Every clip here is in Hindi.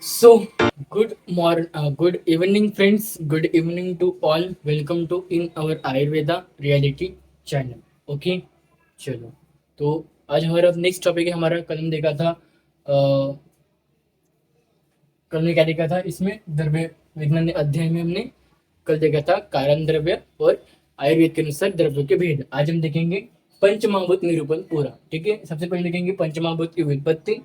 So, good evening, friends. Good evening to all. Welcome to in our Ayurveda reality channel. Okay, चलो तो आज हमारा नेक्स्ट टॉपिक है हमारा कल हमने देखा था कल ने क्या देखा था इसमें द्रव्य विज्ञान अध्याय में हमने कल देखा था कारण द्रव्य और आयुर्वेद के अनुसार द्रव्य के भेद। आज हम देखेंगे पंचमहाभूत निरूपण पूरा। ठीक है, सबसे पहले देखेंगे पंचमहाभूत की व्युत्पत्ति,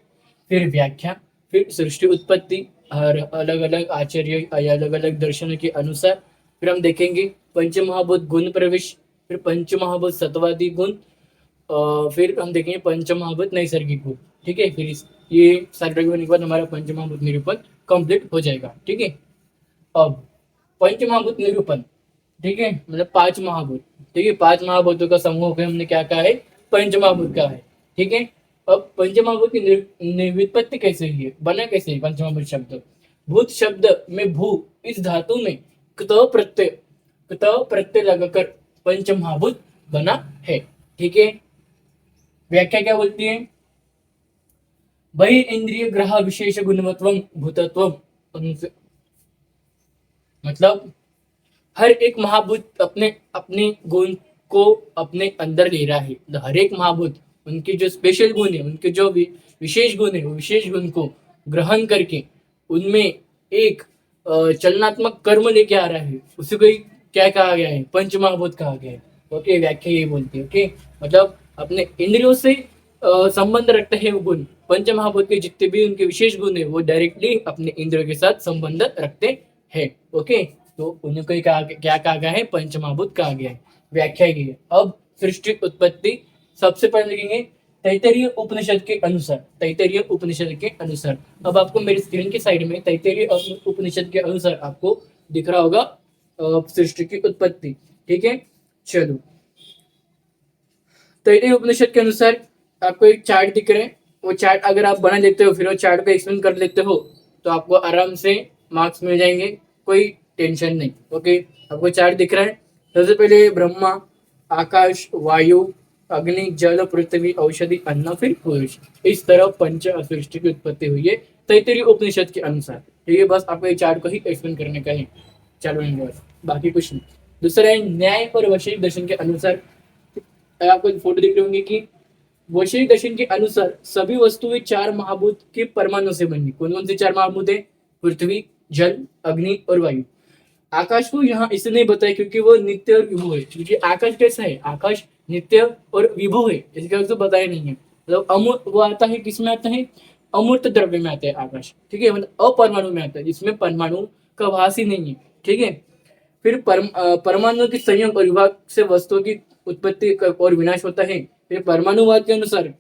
फिर व्याख्या, फिर सृष्टि उत्पत्ति और अलग अलग आचार्य अलग अलग दर्शनों के अनुसार। फिर हम देखेंगे पंचमहाभूत गुण प्रवेश, फिर पंचमहाभूत सत्वादी गुण, फिर हम देखेंगे पंचमहाभूत नैसर्गिक गुण। ठीक है, फिर ये सारे होने के बाद हमारा पंचमहाभूत निरूपण कंप्लीट हो जाएगा। ठीक है, अब पंचमहाभूत निरूपण, ठीक है, मतलब पांच महाभूत। ठीक है, पांच महाभूतों का समूह को हमने क्या कहा है, पंचमहाभूत का है। ठीक है, अब पंचमहाभूत की व्युत्पत्ति कैसे हुई है, बना कैसे है पंचमहाभूत शब्द। भूत शब्द में भू इस धातु में क्त प्रत्यय लगाकर पंचमहाभूत बना है। ठीक है, व्याख्या क्या बोलती है, बहि इंद्रिय ग्रह विशेष गुणवत्व भूतत्व, मतलब हर एक महाभूत अपने अपने गुण को अपने अंदर ले रहा है। हर एक महाभूत उनके जो स्पेशल गुण है, उनके जो विशेष गुण है, वो विशेष गुण को ग्रहण करके उनमें एक चलनात्मक कर्म लेके आ रहा है। उसी को क्या कहा गया है, पंच महाभूत कहा गया है। ओके, व्याख्या ये बोलती है। ओके, मतलब अपने इंद्रियों से संबंध रखते हैं वो गुण। पंच महाभूत के जितने भी उनके विशेष गुण है वो डायरेक्टली अपने इंद्रियों के साथ संबंध रखते हैं। ओके, तो उन्हें कोई क्या कहा गया है, पंचमहाभूत कहा गया है। व्याख्या की है। अब सृष्टि उत्पत्ति सबसे पहले लिखेंगे तैत्तिरीय उपनिषद के अनुसार। तैत्तिरीय उपनिषद के अनुसार, अब आपको मेरी स्क्रीन की साइड में तैत्तिरीय उपनिषद के अनुसार आपको दिख रहा होगा सृष्टि की उत्पत्ति। ठीक है, चलो तैत्तिरीय उपनिषद के अनुसार आपको एक चार्ट दिख रहा है। वो चार्ट अगर आप बना लेते हो, फिर वो चार्ट पे एक्सप्लेन कर लेते हो, तो आपको आराम से मार्क्स मिल जाएंगे, कोई टेंशन नहीं। ओके, आपको चार्ट दिख रहा है। सबसे पहले ब्रह्मा, आकाश, वायु, अग्नि, जल, पृथ्वी, औषधि, अन्न, फिर पुरुष। इस तरह पंच सृष्टि की उत्पत्ति हुई है तैत्तिरीय उपनिषद के अनुसार। ठीक है, बस आपको ये चार्ट को ही एक्सप्लेन करने का है, चलो बस, बाकी कुछ नहीं। दूसरा है न्याय और वैशेषिक दर्शन के अनुसार। आपको फोटो दिख रही होंगी कि वैशेषिक दर्शन के अनुसार सभी वस्तुएं चार महाभूत के परमाणु से बनी। कौन कौन से चार महाभूत है, पृथ्वी, जल, अग्नि और वायु। आकाश को यहाँ इसलिए बताया क्योंकि वो नित्य और विभु है। क्योंकि आकाश कैसा है, आकाश नित्य और विभु है, इसका तो बताया नहीं है। मतलब अमूर्त वो आता है, किसमें आता है, अमूर्त द्रव्य में आता है आकाश। ठीक है, मतलब अपरमाणु में आता है, जिसमें परमाणु का भास ही नहीं है। ठीक है, फिर परमाणु के संयोग और विभाग से वस्तुओं की उत्पत्ति और विनाश होता है। फिर परमाणुवाद के अनुसार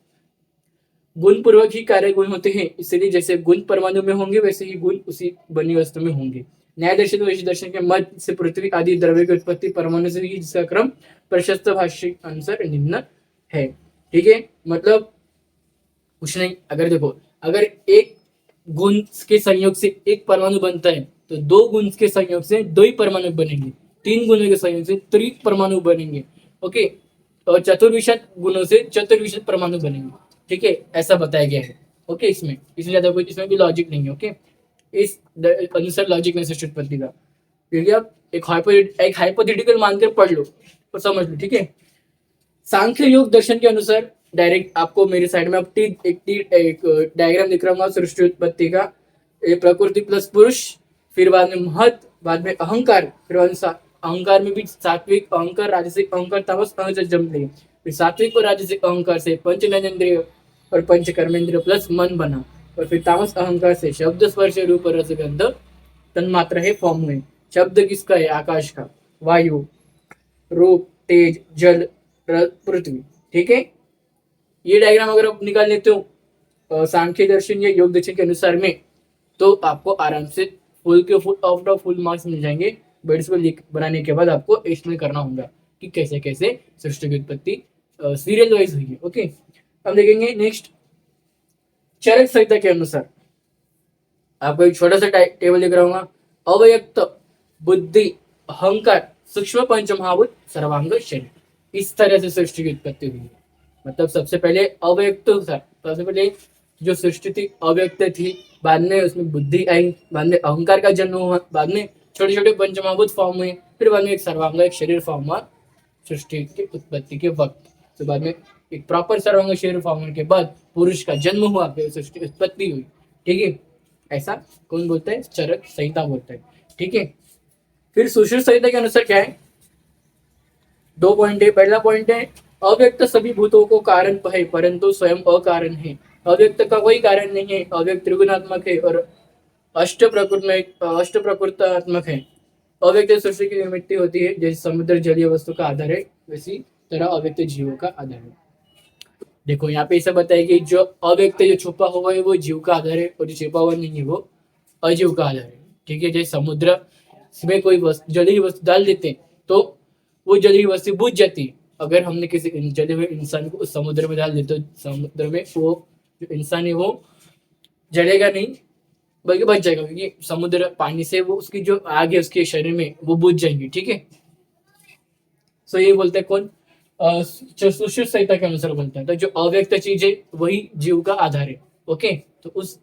गुण पूर्वक ही कार्य गुण होते हैं, इसलिए जैसे गुण परमाणु में होंगे वैसे ही गुण उसी बनी वस्तु में होंगे। न्याय दर्शन वैशेषिक दर्शन के मध्य से पृथ्वी आदि द्रव्य की उत्पत्ति परमाणु से ही, जिसका क्रम प्रशस्त भाष्य अनुसार निम्न है। ठीक है, मतलब कुछ नहीं, अगर देखो, अगर एक गुण के संयोग से एक परमाणु बनता है, तो दो गुण के संयोग से दो ही परमाणु बनेंगे, तीन गुणों के संयोग से त्रि परमाणु बनेंगे। ओके, और चतुर्विशत गुणों से चतुर्विशत परमाणु बनेंगे। ठीक है, ऐसा बताया गया है। ओके, इसमें इसलिए ज्यादा कोई इसमें भी लॉजिक नहीं है। ओके, इस अनुसार लॉजिक में सृष्टि उत्पत्ति का, क्योंकि आप एक हाइपोथेटिकल मानकर पढ़ लो और समझ लो। ठीक है, सांख्य योग दर्शन के अनुसार डायरेक्ट आपको मेरी साइड में एक डायग्राम दिख रहा होगा सृष्टि उत्पत्ति का। प्रकृति प्लस पुरुष, फिर बाद में महत, बाद में अहंकार, फिर बाद में अहंकार में भी सात्विक अहंकार, राजसिक अहंकार, तामस अहंकार जम रही। फिर सात्विक और राजसिक अहंकार से पंच ज्ञानेंद्रिय और पंच कर्मेंद्रिय प्लस मन बना। और फिर तामस अहंकार से शब्द, स्पर्श, रूप, रस, गंध तन्मात्र है फॉर्म हुए। शब्द किसका है, आकाश का, वायु, रूप, तेज, जल, पृथ्वी। ठीक है, ये डायग्राम अगर आप निकाल लेते हो सांख्य दर्शन या योग दर्शन के अनुसार में, तो आपको आराम से फुल के full out of full marks मिल जाएंगे। बट इसको बनाने के बाद आपको एक्सप्लेन करना होगा कि कैसे कैसे सृष्टि की उत्पत्ति सीरियल वाइज हुई है। ओके, अब देखेंगे नेक्स्ट चरक संहिता के अनुसार। आपको एक छोटा सा टेबल दिख रहा होगा, अव्यक्त बुद्धि, अहंकार, सूक्ष्म पंचमहाभूत, सर्वांग शरीर। इस तरह से सृष्टि की उत्पत्ति हुई है। मतलब सबसे पहले अव्यक्त था, सबसे पहले जो सृष्टि थी अव्यक्त थी, बाद में उसमें बुद्धि आई, बाद में अहंकार का जन्म हुआ, बाद में छोटे छोटे पंचमहाभूत फॉर्म हुए, फिर बाद में एक सर्वांग एक शरीर फॉर्म हुआ सृष्टि की उत्पत्ति के वक्त। तो बाद में एक प्रॉपर सर्वांग शरीर फॉर्म होने के बाद पुरुष का जन्म हुआ, फिर सृष्टि उत्पत्ति हुई। ठीक है, ऐसा कौन बोलता है? चरक संहिता बोलता है। ठीक है, फिर सुश्रुत संहिता के अनुसार क्या है? 2 पॉइंट है। पहला पॉइंट है अव्यक्त सभी भूतों को कारण है परंतु स्वयं अकारण है। अव्यक्त का कोई कारण नहीं है, अव्यक्त त्रिगुणात्मक है और अष्ट प्रकृतात्मक है। अव्यक्त सृष्टि की निर्मित होती है, जैसे समुद्र जलीय वस्तु का आधार है वैसी तरह अव्यक्त जीवों का आधार है। देखो यहाँ पे ऐसा बताया कि जो अव्यक्त जो छुपा हुआ है वो जीव का आधार है, और जो छुपा हुआ नहीं है वो अजीव का आधार है। ठीक है, जैसे समुद्र में कोई जलीय वस्तु डाल देते हैं तो वो जलीय वस्तु बुझ जाती है। अगर हमने किसी जले हुए इंसान को उस समुद्र में डाल देते तो समुद्र में वो जो इंसान है वो जलेगा नहीं बल्कि बच जाएगा, क्योंकि समुद्र पानी से वो उसकी जो आग है उसके शरीर में वो बुझ जाएंगी। ठीक है, सो ये बोलते हैं कौन? सुश्रुत संहिता के अनुसार बोलते हैं। तो जो अव्यक्त चीज है वही जीव का आधार है। ओके, तो उस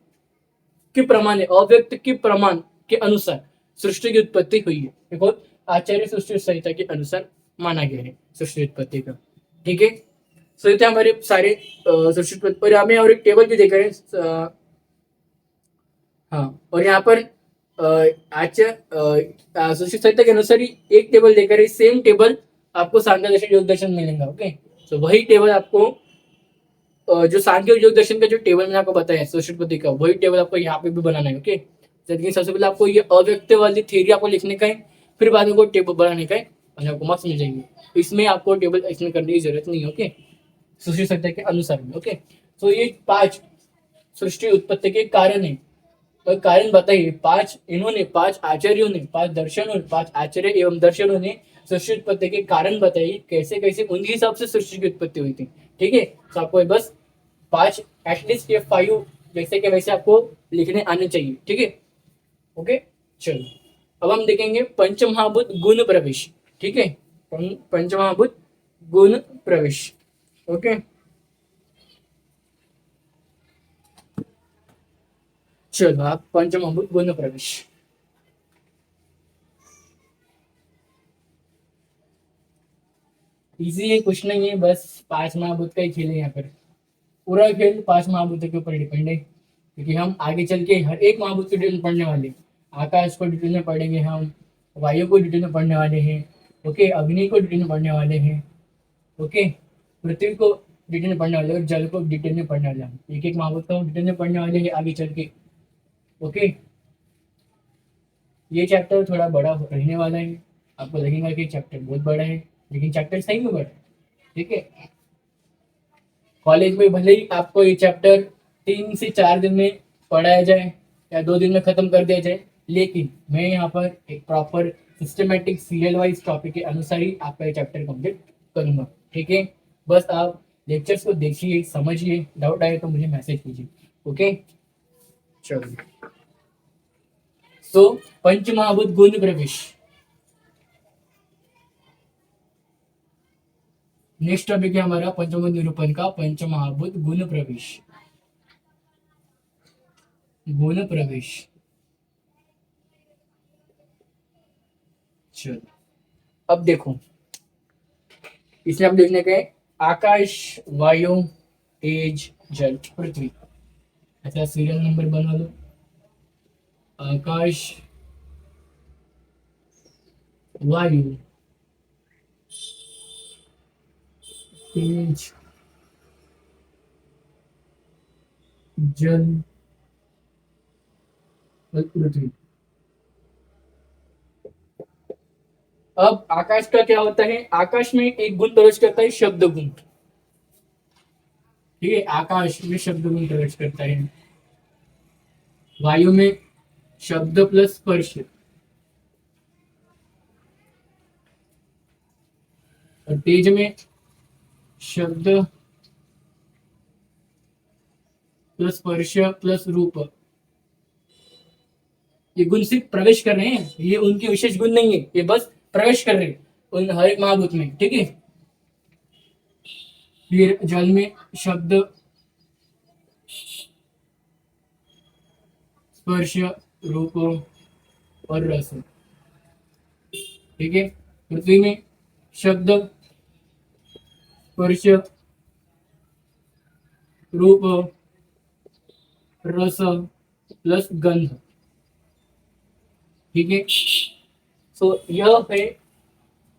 के प्रमाण अव्यक्त के प्रमाण के अनुसार सृष्टि की उत्पत्ति हुई है। देखो आचार्य सृष्टि संहिता के अनुसार माना गया है सृष्टि उत्पत्ति का। ठीक है, सो ये हमारे सारे सृष्टि उत्पत्ति। और हमें और एक टेबल भी देख रहे हैं। हाँ, और यहाँ पर सृष्टि संहिता के अनुसार ही एक टेबल देकर सेम टेबल आपको सांख्य दर्शन योग दर्शन मिलेगा। ओके, तो वही टेबल आपको जो सांख्य योग दर्शन का जो टेबल मैंने आपको बताया सृष्टि उत्पत्ति का, वही टेबल आपको यहाँ पे भी बनाना है। ओके, लेकिन सबसे पहले आपको ये अव्यक्त वाली थ्योरी आपको लिखने का है, फिर बाद में कोई टेबल बनाने का है और आपको मार्क्स मिल जाएंगे। इसमें आपको टेबल एक्सप्लेन करने की जरूरत नहीं है। ओके, सृष्टि संहिता के अनुसार में। ओके, तो ये 5 सृष्टि उत्पत्ति के कारण है। और कारण बताइए, 5 आचार्यों ने, 5 दर्शनों, 5 आचार्य एवं दर्शनों ने सृष्टि उत्पत्ति के कारण बताइए कैसे कैसे उनके हिसाब से सृष्टि की उत्पत्ति हुई थी। ठीक है, तो आपको बस 5 एटलीस्ट ये 5 जैसे कि वैसे आपको लिखने आने चाहिए। ठीक है, ओके, चलो अब हम देखेंगे पंचमहाभूत गुण प्रवेश। ठीक है, पंचमहाभूत गुण प्रवेश। ओके, चलो आप पंचमहाभूत गुण प्रवेश। इजी है, कुछ नहीं है, बस 5 महाभूत का ही खेल है। यहाँ पर पूरा खेल 5 महाभूतों के ऊपर डिपेंड है, क्योंकि हम आगे चल के हर एक महाभूत को डिटेल में पढ़ने वाले हैं। आकाश को डिटेल में पढ़ेंगे हम, वायु को डिटेल में पढ़ने वाले हैं। ओके, अग्नि को डिटेल में पढ़ने वाले हैं। ओके, पृथ्वी को डिटेल में पढ़ने वाले हैं, जल को डिटेल में पढ़ने वाले हैं। एक एक महाभूत को डिटेल में पढ़ने वाले हैं आगे चल के। ओके, ये चैप्टर थोड़ा बड़ा रहने वाला है, आपको लगेगा कि चैप्टर बहुत बड़ा है, लेकिन चैप्टर सही में बड़ा है। ठीक है, कॉलेज में भले ही आपको ये चैप्टर 3 से 4 दिन में पढ़ाया जाए या 2 दिन में खत्म कर दिया जाए, लेकिन मैं यहाँ पर एक proper systematic serial wise topic के अनुसार ही आपका ये चैप्टर कंप्लीट करूंगा। ठीक है, बस आप लेक्चर्स को देखिए, समझिए, डाउट आए तो मुझे मैसेज कीजिए। ओके, चलो, सो पंचमहाभूत गुण प्रवेश। नेक्स्ट टॉपिक है हमारा पंचमहाभूत निरूपण का पंचमहाभूत गुण प्रवेश। गुण प्रवेश, चलो अब देखो, इसमें आप लिखने के आकाश, वायु, तेज, जल, पृथ्वी। ऐसा सीरियल नंबर बना लो। आकाश, वायु, तेज, जल और पृथ्वी। अब आकाश का क्या होता है? आकाश में एक गुण प्रवेश करता है, शब्द गुण। ठीक है, आकाश में शब्द गुण प्रवेश करता है। वायु में शब्द प्लस स्पर्श, और तेज में शब्द प्लस स्पर्श प्लस रूप। ये गुण सिर्फ प्रवेश कर रहे हैं, ये उनके विशेष गुण नहीं है, ये बस प्रवेश कर रहे हैं उन हर एक महाभूत में। ठीक है, फिर जल में शब्द स्पर्श, रूप और रस। ठीक है। पृथ्वी में शब्द, स्पर्श, रूप, रस प्लस गंध। ठीक है। सो यह है।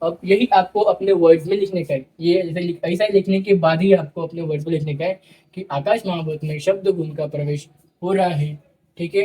अब यही आपको अपने वर्ड्स में लिखने का है। ये ऐसा लिखने के बाद ही आपको अपने वर्ड्स में लिखने का है कि आकाश महाभूत में शब्द गुण का प्रवेश हो रहा है। ठीक है।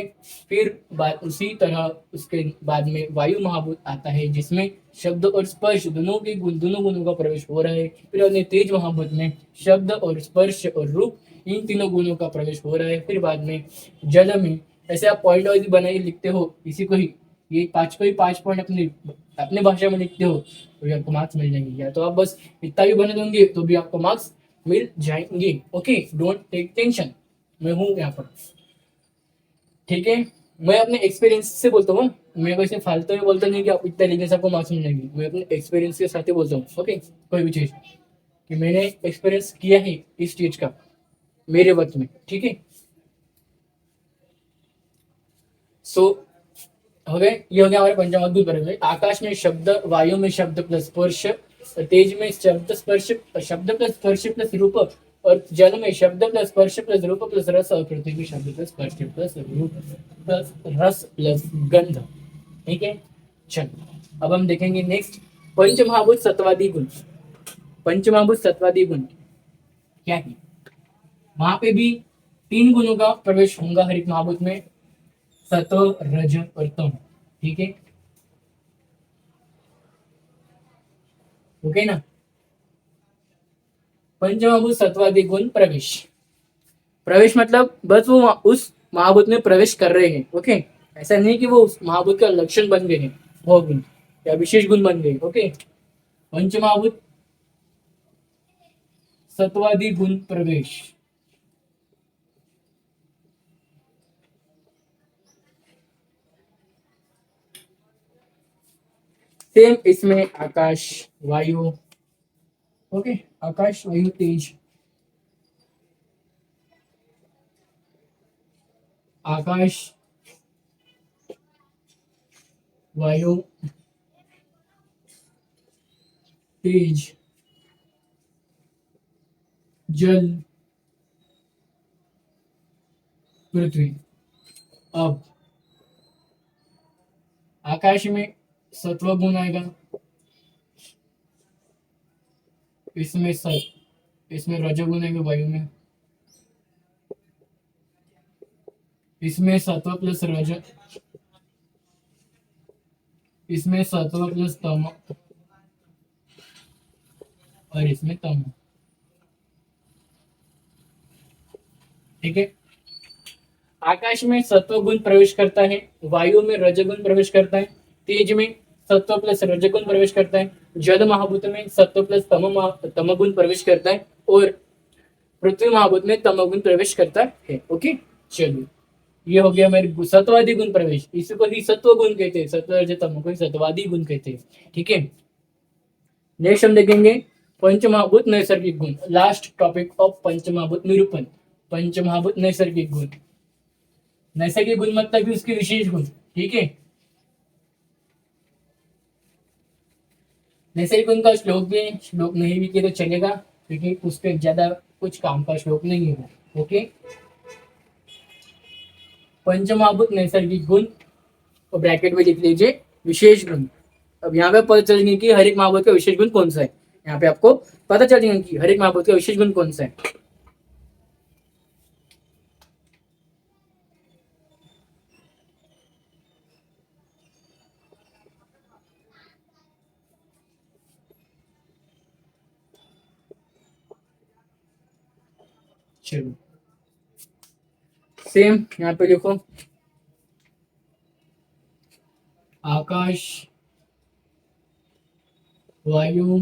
फिर बात उसी तरह उसके बाद में वायु महाभूत आता है, जिसमें शब्द और स्पर्श दोनों गुणों का प्रवेश हो रहा है। फिर अपने तेज महाभूत में शब्द और स्पर्श और रूप, इन तीनों गुणों का प्रवेश हो रहा है। फिर बाद में जल में, ऐसे आप पॉइंट वाइज बनाइए, लिखते हो इसी को ही, ये पांच को ही 5 पॉइंट अपने अपने भाषा में लिखते हो तो भी आपको मार्क्स मिल जाएंगे। या तो आप बस इतना भी बने दोगे तो भी आपको मार्क्स मिल जाएंगे। ओके, डोंट टेक टेंशन, मैं हूं यहाँ पर। ठीक है। मैं अपने एक्सपीरियंस से बोलता हूँ, मैं वैसे फालतू में बोलता नहीं कि आप इतना लिखने से आपको मार्क्स मिल जाएंगे। मैं अपने एक्सपीरियंस के साथ ही बोलता हूँ। ओके, कोई भी चीज कि मैंने एक्सपीरियंस किया है इस चीज का मेरे वक्त में। ठीक है। सो हो गए, ये हो गया हमारे पंचमहाभूत बने। आकाश में शब्द, वायु में शब्द प्लस स्पर्श, तेज में शब्द स्पर्श, शब्द प्लस स्पर्श प्लस रूप, और जल में शब्द प्लस स्पर्श प्लस रूप प्लस रस, और पृथ्वी में शब्द प्लस स्पर्श प्लस रूप प्लस रस प्लस गंध। ठीक है। चलो अब हम देखेंगे नेक्स्ट, पंचमहाभूत सत्वादी गुण। पंचमहाभूत सत्वादी गुण क्या है? वहां पे भी 3 गुणों का प्रवेश होगा हर एक महाभूत में, सत्व, रज और तम। ठीक है। ओके ना। पंचमहाभूत सत्वादी गुण प्रवेश। प्रवेश मतलब बस वो उस महाभूत में प्रवेश कर रहे हैं। ओके, ऐसा नहीं कि वो उस महाभूत का लक्षण बन गए हैं, वो गुण या विशेष गुण बन गए। ओके, पंचमहाभूत सत्वादी गुण प्रवेश। सेम इसमें आकाश, वायु, ओके, आकाश, वायु, तेज, आकाश, वायु, तेज, जल, पृथ्वी। अब आकाश में सत्व गुण आएगा, इसमें इसमें रजोगुण आएगा वायु में, इसमें सत्व प्लस रज, इसमें सत्व प्लस तम, और इसमें तम। ठीक है। आकाश में सत्व गुण प्रवेश करता है, वायु में रजगुण प्रवेश करता है, तेज में सत्व प्लस रजगुण प्रवेश करता है, जल महाभूत में सत्व प्लस तमगुण प्रवेश करता है, और पृथ्वी महाभूत में तमगुण प्रवेश करता है। ओके, चलिए ये हो गया मेरे सत्वादी गुण प्रवेश। इसको ही सत्व गुण कहते हैं, सत्व रज तम को ही सत्वादी गुण कहते हैं। ठीक है। नेक्स्ट हम देखेंगे पंचमहाभूत नैसर्गिक गुण, लास्ट टॉपिक ऑफ पंचमहाभूत निरूपण। पंचमहाभूत नैसर्गिक गुण, नैसर्गिक गुण मतलब भी उसके विशेष गुण। ठीक है। नैसर्गिक गुण का श्लोक भी, श्लोक नहीं भी किया तो चलेगा, क्योंकि उस पर ज्यादा कुछ काम का श्लोक नहीं है। ओके, पंचमहाभूत नैसर्गिक गुण और ब्रैकेट में लिख लीजिए विशेष गुण। अब यहाँ पे पता चल जाएगा कि हर एक महाभूत का विशेष गुण कौन सा है। यहाँ पे आपको पता चल जाएगा कि हर एक महाभूत का विशेष गुण कौन सा है। चलो सेम यहाँ पे लिखो, आकाश, वायु,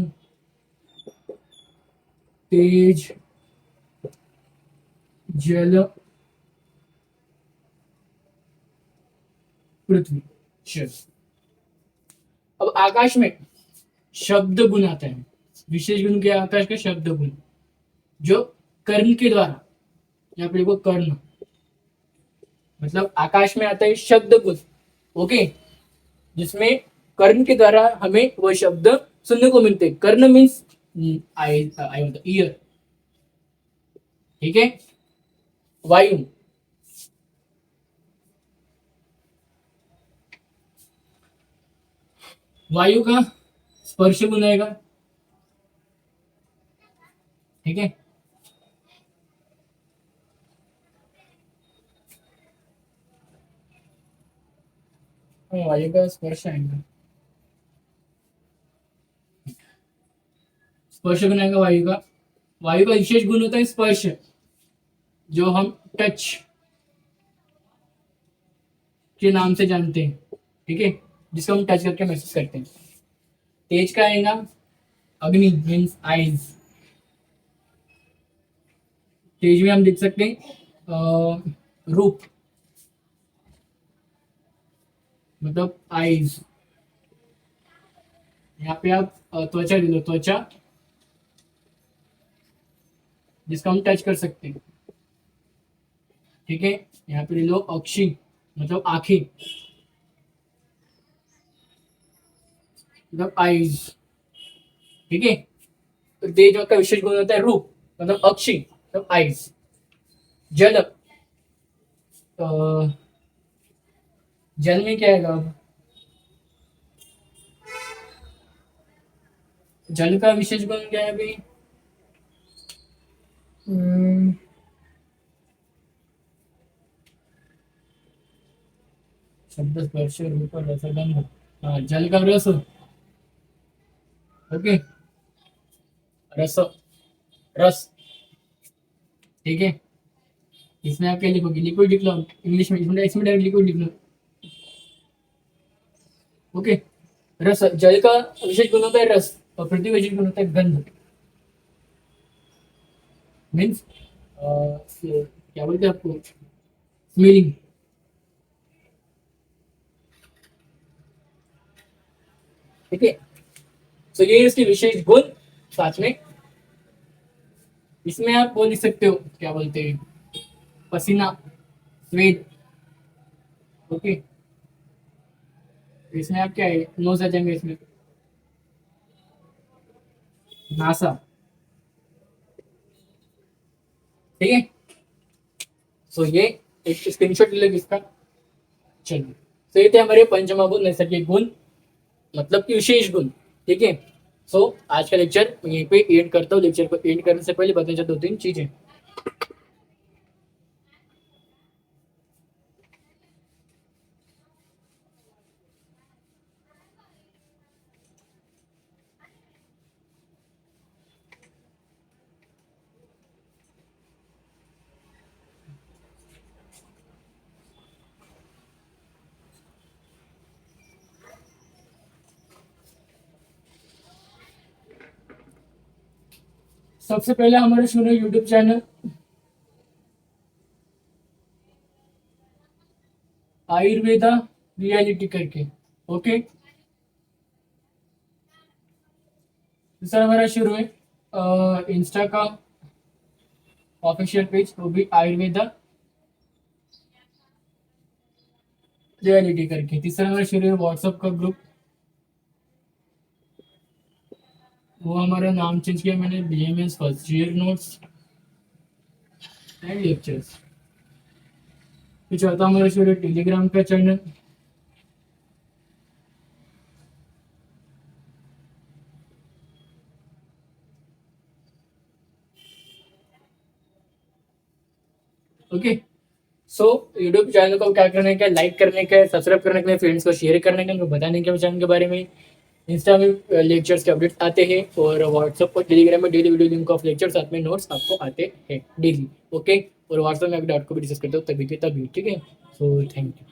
तेज, जल, पृथ्वी। चलो अब आकाश में शब्द गुण आता है। विशेष गुण क्या है आकाश का? शब्द गुण, जो कर्ण के द्वारा, यहाँ पे देखो कर्ण, मतलब आकाश में आता है शब्द गुण, ओके, जिसमें कर्ण के द्वारा हमें वो शब्द सुनने को मिलते हैं। कर्ण मीन्स आई आई मतलब ईयर, ठीक है। वायु, वायु का स्पर्श गुण आएगा, ठीक है। वायु का स्पर्श आएगा, स्पर्श गुण आएगा वायु का। वायु का विशेष गुण होता है स्पर्श, जो हम टच के नाम से जानते हैं, ठीक है, जिसको हम टच करके महसूस करते हैं। तेज का आएगा अग्नि मीन्स आइज, तेज में हम देख सकते हैं रूप मतलब आइज। यहाँ पे आप त्वचा ले लो, त्वचा जिसको हम टच कर सकते हैं, ठीक है। यहाँ पे ले लो अक्षी मतलब आंखें, मतलब आईज, ठीक है। तो तेज का विशेष गुण होता है रूप मतलब अक्षी मतलब आईज। जल, जल में क्या आएगा अब, जल का विशेष गुण क्या है अभी, शब्द स्पर्श रूप रसगंध, हाँ जल का रस, ओके, रस, रस, ठीक है। इसमें आप क्या लिखोगे, लिक्विड लिख लो इंग्लिश में, इसमें डायरेक्ट लिक्विड लिख लो, ओके। रस, जल का विशेष गुण होता है रस और पृथ्वी का विशेष गुण होता है गंध, मीन्स क्या बोलते हैं आपको, स्मेलिंग, ठीक है। तो ये इसके विशेष गुण। साथ में इसमें आप बोल सकते हो क्या बोलते हैं, पसीना, स्वेद, ओके। इसमें आप क्या है, नोज आ जाएंगे इसमें, नासा, ठीक है। सो ये एक स्क्रीनशॉट ले लो इसका। चलिए, तो ये थे हमारे पंचमहाभूत नैसर्गिक गुण मतलब कि विशेष गुण, ठीक है। सो आज का लेक्चर यहीं पे एंड करता हूँ। लेक्चर को एंड करने से पहले बताना चाहता 2-3 चीजें। सबसे पहले हमारे सुनो यूट्यूब चैनल आयुर्वेदा रियलिटी करके, ओके। दूसरा हमारा शुरू है इंस्टा का ऑफिशियल पेज, वो भी आयुर्वेदा रियलिटी करके। तीसरा हमारा शुरू है व्हाट्सएप का ग्रुप, वो हमारा नाम चेंज किया मैंने, BMS first year notes and lectures. फिर चौथा हमारा शुरू है टेलीग्राम का channel, okay. So YouTube channel को क्या करने का, लाइक करने का, सब्सक्राइब करने के लिए, फ्रेंड्स को शेयर करने का, उनको बताने के चैनल के बारे में। इंस्टा में लेक्चर्स के अपडेट्स आते हैं और व्हाट्सएप और टेलीग्राम में daily video link of lecture साथ में नोट्स आपको आते हैं डेली, ओके। और व्हाट्सएप में अगर डाउट को भी डिस्कस करते हो तभी के तभी, ठीक है। So thank you.